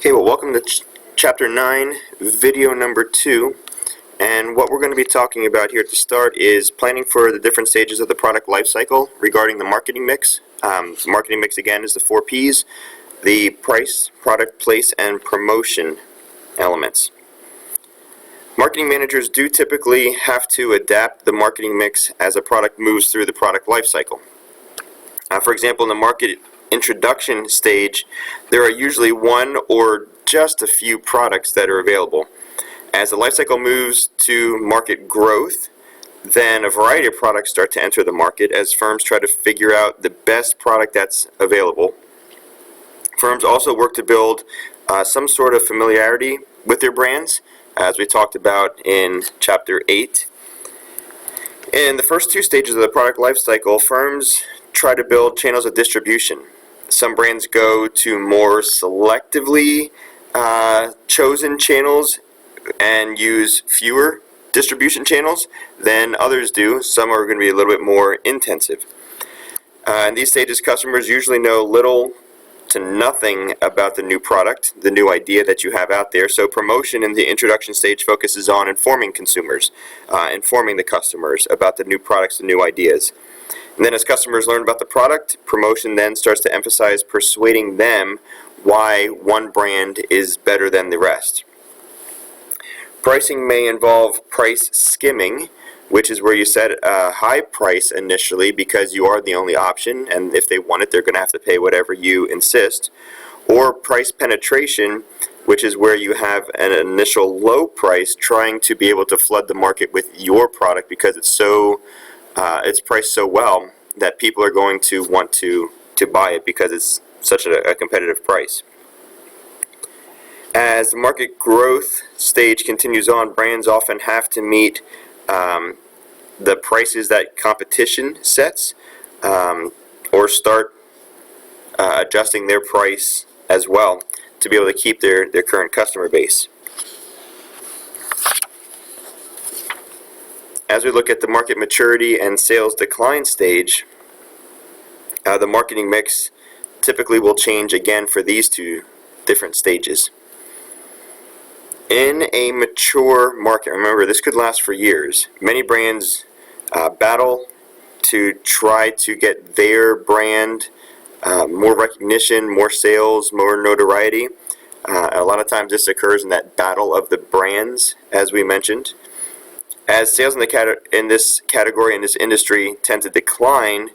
Okay, well, welcome to Chapter 9, video number 2. And what we're going to be talking about here at the start is planning for the different stages of the product life cycle regarding the marketing mix. The marketing mix, again, is the 4 Ps, the price, product, place, and promotion elements. Marketing managers do typically have to adapt the marketing mix as a product moves through the product life cycle. For example, in the market introduction stage, there are usually one or just a few products that are available. As the life cycle moves to market growth, then a variety of products start to enter the market as firms try to figure out the best product that's available. Firms also work to build some sort of familiarity with their brands, as we talked about in Chapter 8. In the first 2 stages of the product life cycle, firms try to build channels of distribution. Some brands go to more selectively chosen channels and use fewer distribution channels than others do. Some are going to be a little bit more intensive. In these stages, customers usually know little to nothing about the new product, the new idea that you have out there. So promotion in the introduction stage focuses on informing consumers, informing the customers about the new products, the new ideas. And then as customers learn about the product, promotion then starts to emphasize persuading them why one brand is better than the rest. Pricing may involve price skimming, which is where you set a high price initially because you are the only option, and if they want it, they're going to have to pay whatever you insist. Or price penetration, which is where you have an initial low price trying to be able to flood the market with your product because it's priced so well that people are going to want to buy it because it's such a competitive price. As the market growth stage continues on, brands often have to meet the prices that competition sets or start adjusting their price as well to be able to keep their current customer base. As we look at the market maturity and sales decline stage, the marketing mix typically will change again for these 2 different stages. In a mature market, remember this could last for years, many brands battle to try to get their brand more recognition, more sales, more notoriety. A lot of times this occurs in that battle of the brands, as we mentioned. As sales in this category, in this industry, tend to decline,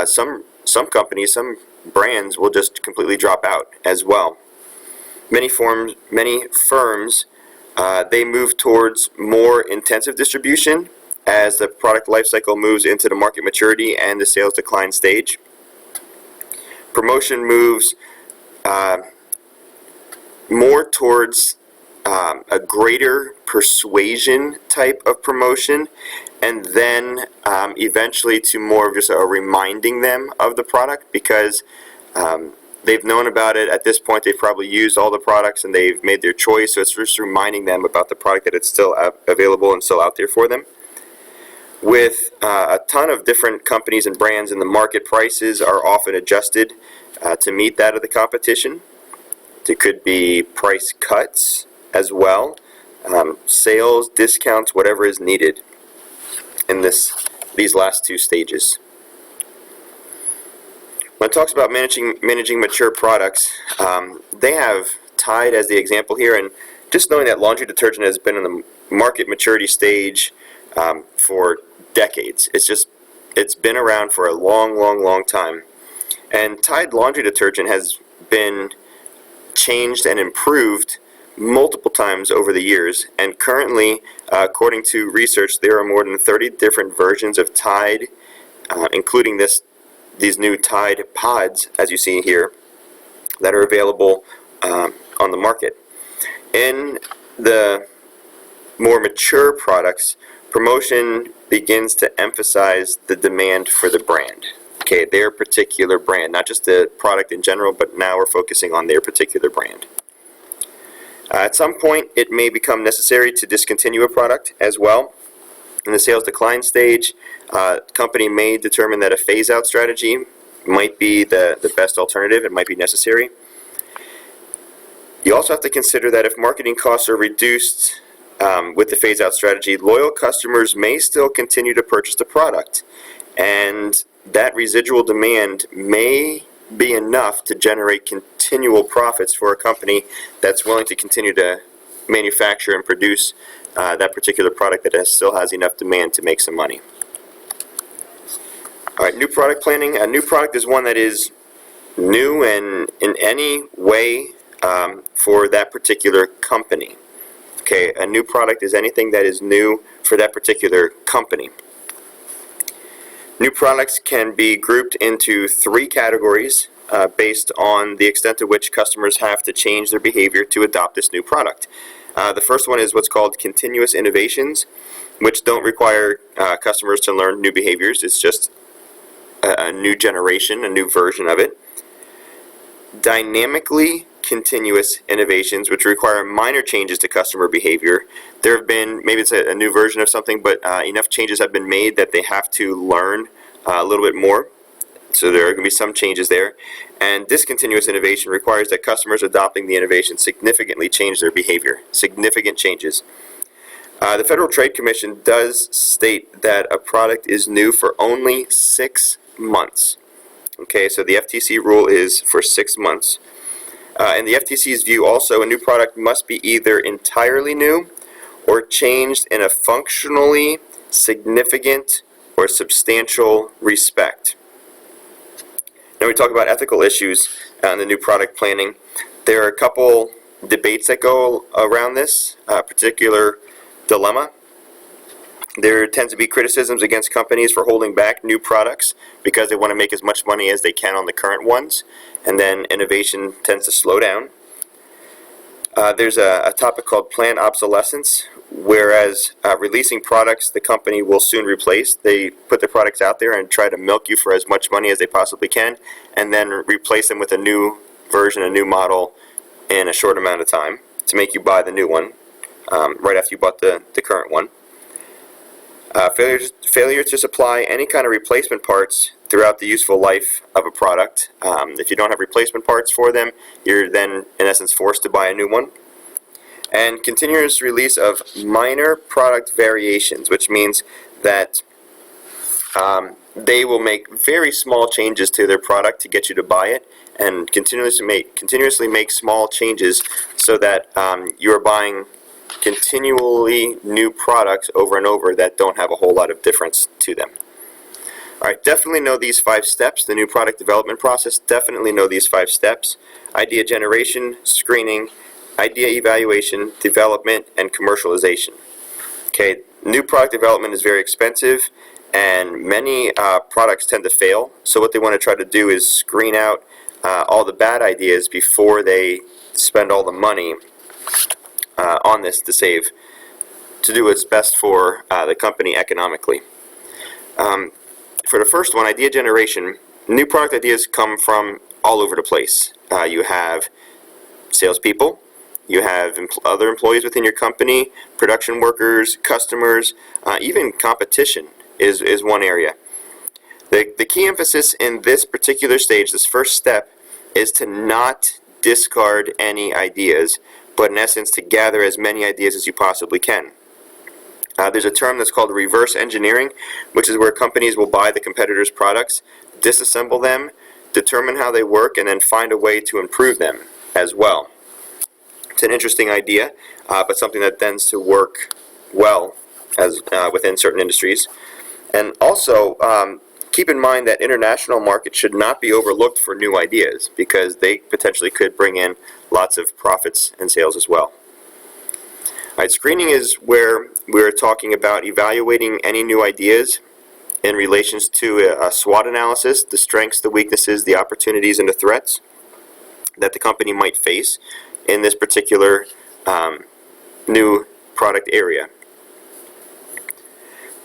some companies, some brands will just completely drop out as well. Many firms, they move towards more intensive distribution as the product life cycle moves into the market maturity and the sales decline stage. Promotion moves more towards a greater persuasion type of promotion, and then eventually to more of just a reminding them of the product because they've known about it. At this point, they've probably used all the products and they've made their choice, so it's just reminding them about the product, that it's still available and still out there for them. With a ton of different companies and brands in the market, prices are often adjusted to meet that of the competition. There could be price cuts as well, sales, discounts, whatever is needed in these last 2 stages. When it talks about managing mature products, they have Tide as the example here, and just knowing that laundry detergent has been in the market maturity stage for decades. It's been around for a long time. And Tide laundry detergent has been changed and improved multiple times over the years, and currently, according to research, there are more than 30 different versions of Tide, including these new Tide pods, as you see here, that are available on the market. In the more mature products, promotion begins to emphasize the demand for the brand. Okay, their particular brand, not just the product in general, but now we're focusing on their particular brand. At some point, it may become necessary to discontinue a product as well. In the sales decline stage, company may determine that a phase-out strategy might be the best alternative. It might be necessary. You also have to consider that if marketing costs are reduced with the phase-out strategy, loyal customers may still continue to purchase the product, and that residual demand may be enough to generate continual profits for a company that's willing to continue to manufacture and produce that particular product that still has enough demand to make some money. All right, new product planning. A new product is one that is new and in any way for that particular company. Okay, a new product is anything that is new for that particular company. New products can be grouped into three categories based on the extent to which customers have to change their behavior to adopt this new product. The first one is what's called continuous innovations, which don't require customers to learn new behaviors. It's just a new generation, a new version of it. Dynamically continuous innovations, which require minor changes to customer behavior. There have been, maybe it's a new version of something, but enough changes have been made that they have to learn a little bit more. So there are going to be some changes there. And discontinuous innovation requires that customers adopting the innovation significantly change their behavior. Significant changes. The Federal Trade Commission does state that a product is new for only 6 months. Okay, so the FTC rule is for 6 months. In the FTC's view also, a new product must be either entirely new or changed in a functionally significant or substantial respect. Now we talk about ethical issues in the new product planning. There are a couple debates that go around this particular dilemma. There tends to be criticisms against companies for holding back new products because they want to make as much money as they can on the current ones, and then innovation tends to slow down. There's a topic called planned obsolescence, whereas releasing products the company will soon replace. They put the products out there and try to milk you for as much money as they possibly can, and then replace them with a new version, a new model in a short amount of time to make you buy the new one right after you bought the current one. Failure to supply any kind of replacement parts throughout the useful life of a product. If you don't have replacement parts for them, you're then in essence forced to buy a new one. And continuous release of minor product variations, which means that they will make very small changes to their product to get you to buy it, and continuously make small changes so that you are buying continually new products over and over that don't have a whole lot of difference to them. Alright, definitely know these 5 steps. The new product development process, definitely know these 5 steps. Idea generation, screening, idea evaluation, development, and commercialization. Okay, new product development is very expensive, and many products tend to fail. So what they want to try to do is screen out all the bad ideas before they spend all the money on this to do what's best for the company economically. For the first one, idea generation, new product ideas come from all over the place. You have salespeople, you have other employees within your company, production workers, customers, even competition is one area. The key emphasis in this particular stage, this first step, is to not discard any ideas, but in essence to gather as many ideas as you possibly can. There's a term that's called reverse engineering, which is where companies will buy the competitors' products, disassemble them, determine how they work, and then find a way to improve them as well. It's an interesting idea, but something that tends to work well as within certain industries. And also, keep in mind that international markets should not be overlooked for new ideas, because they potentially could bring in lots of profits and sales as well. Alright, screening is where we're talking about evaluating any new ideas in relations to a SWOT analysis, the strengths, the weaknesses, the opportunities, and the threats that the company might face in this particular new product area.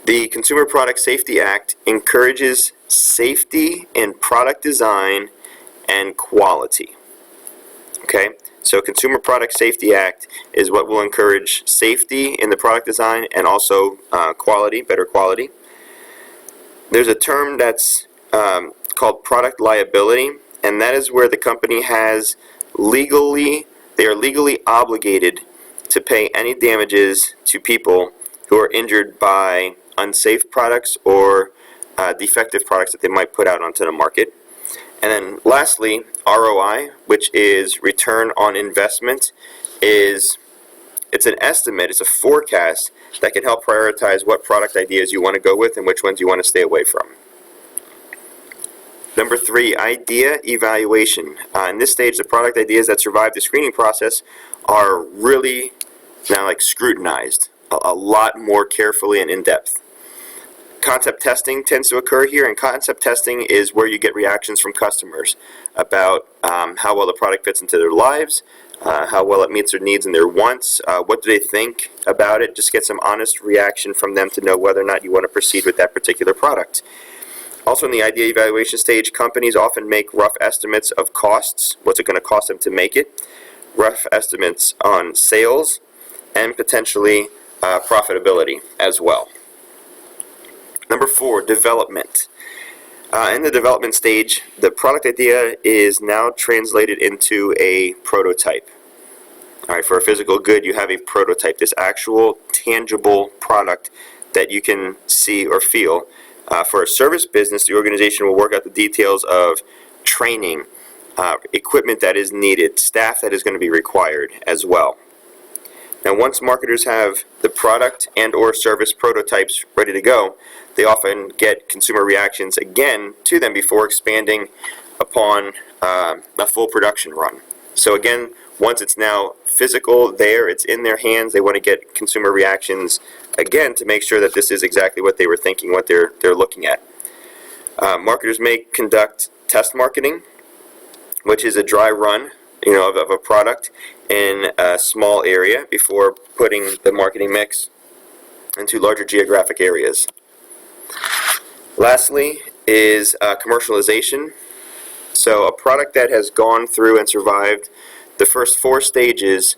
The Consumer Product Safety Act encourages safety in product design and quality. Okay, so Consumer Product Safety Act is what will encourage safety in the product design and also quality, better quality. There's a term that's called product liability, and that is where the company has legally they are legally obligated to pay any damages to people who are injured by unsafe products or defective products that they might put out onto the market. And then lastly, ROI, which is return on investment, it's an estimate, it's a forecast that can help prioritize what product ideas you want to go with and which ones you want to stay away from. Number 3, idea evaluation. In this stage, the product ideas that survive the screening process are really now scrutinized a lot more carefully and in depth. Concept testing tends to occur here, and concept testing is where you get reactions from customers about how well the product fits into their lives, how well it meets their needs and their wants, what do they think about it. Just get some honest reaction from them to know whether or not you want to proceed with that particular product. Also in the idea evaluation stage, companies often make rough estimates of costs, what's it going to cost them to make it, rough estimates on sales, and potentially profitability as well. Number 4, development. In the development stage, the product idea is now translated into a prototype. All right, for a physical good, you have a prototype, this actual tangible product that you can see or feel. For a service business, the organization will work out the details of training, equipment that is needed, staff that is going to be required as well. Now, once marketers have the product and or service prototypes ready to go, they often get consumer reactions again to them before expanding upon a full production run. So again, once it's now physical there, it's in their hands, they want to get consumer reactions again to make sure that this is exactly what they were thinking, what they're looking at. Marketers may conduct test marketing, which is a dry run of a product in a small area before putting the marketing mix into larger geographic areas. Lastly is commercialization. So a product that has gone through and survived the first 4 stages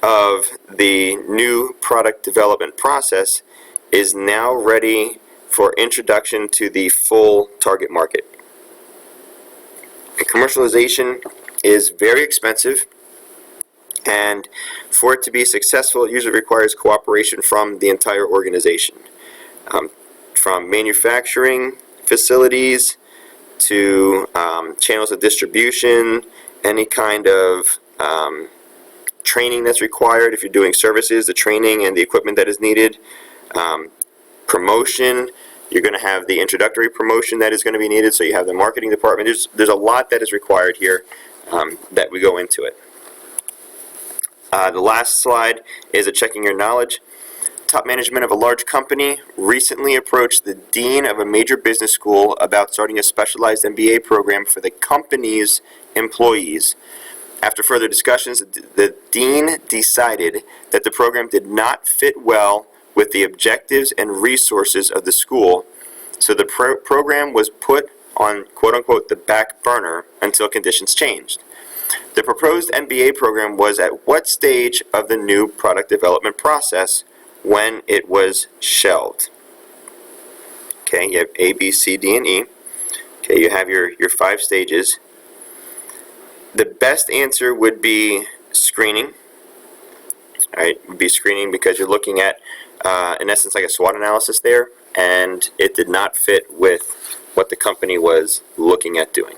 of the new product development process is now ready for introduction to the full target market. And commercialization is very expensive, and for it to be successful, it usually requires cooperation from the entire organization. From manufacturing facilities to channels of distribution, any kind of training that's required. If you're doing services, the training and the equipment that is needed. Promotion, you're going to have the introductory promotion that is going to be needed, so you have the marketing department. There's a lot that is required here that we go into it. The last slide is a checking your knowledge. Top management of a large company recently approached the dean of a major business school about starting a specialized MBA program for the company's employees. After further discussions, the dean decided that the program did not fit well with the objectives and resources of the school, so the program was put on quote-unquote the back burner until conditions changed. The proposed MBA program was at what stage of the new product development process when it was shelved? Okay, you have A, B, C, D, and E. Okay, you have your 5 stages. The best answer would be screening. All right, would be screening because you're looking at, in essence, like a SWOT analysis there, and it did not fit with what the company was looking at doing.